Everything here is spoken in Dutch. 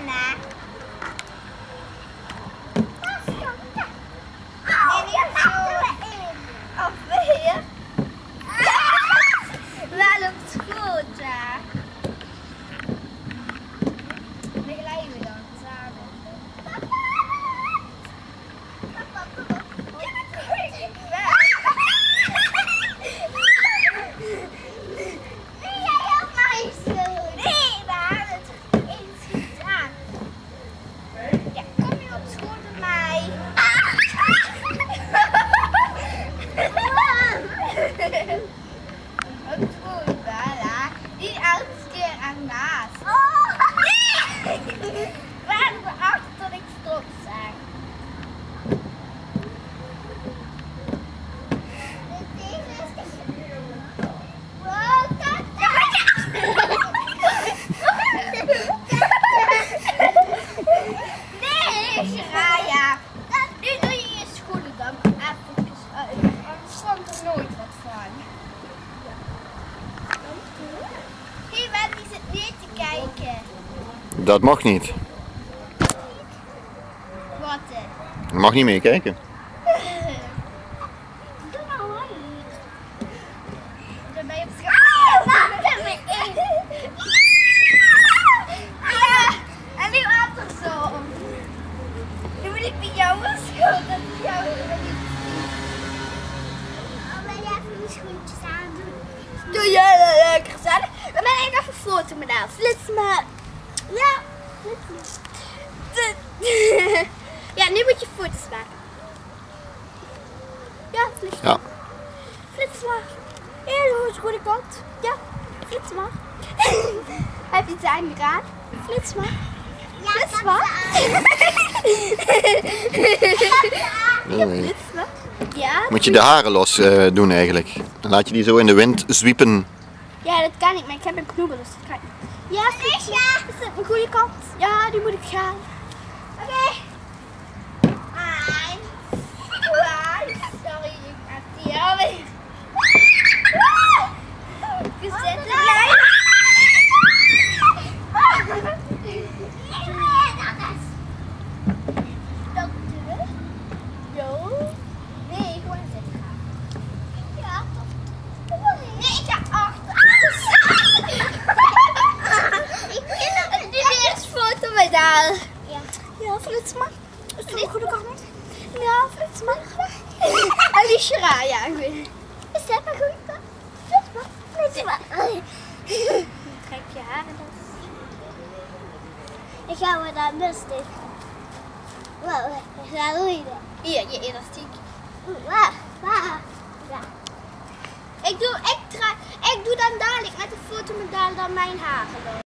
Anna. Of weer? Wel loopt het goed, ja. Begeleiden we dan samen. Nee, jij helpt mij zo. Nee, we hadden het eens gedaan. Ja, kom je op school bij mij? Wat goed, Bella. Die elke keer ernaast. Oh! Nee! Waar we achter tot ik stop zeg. Nee, Shiraya. Nu doe je je schoenen dan even uit. Anders komt er nooit wat van. Hé, Wendy zit weer te kijken. Dat mag niet. Wat? Je mag niet meekijken. Doe nou maar niet. Dan ben je op scherm. Wacht even in. Ja, en nu andersom. Nu moet ik bij jou een schuld. Dat is jouw schuld. Wil je even mijn schoentjes aandoen? Doe jij lekker gezellig? Dan ben ik even een foto met haar. Flits maar. Ja, flits maar. Ja, nu moet je foto's maken. Ja, flits maar. Ja. Flits maar. Heel goed, goede kant. Ja, flits maar. Heb je het aan gedaan? Flits maar. Ja, flits maar. Nee. Flits maar. Ja. Moet je de haren los doen eigenlijk. Dan laat je die zo in de wind zwiepen. Ja, dat kan niet, maar ik heb een knoebel, dus dat kan niet. Ja, flits maar. Is het een goede kant? Ja, nu moet ik gaan. Oké. Sorry, ik heb die alweer. Gezet blijven. Dokter? Jo? Nee, gewoon zitten gaan. Ja, toch? Nee, ik ga achter. Ik wil nog de eerste foto met haar. Ja. Ja, flits maar. Is het een goede kant? Ja, flits maar. Ali Shiraya. Is dat een goede kant? Flits maar. Flits maar. Trek je haren dan. Ik ga me daar lustig. Wow, waar doe je dat? Hier, je elastiek. Waar? Ja. Ik doe dan dadelijk met de foto met dan mijn haren.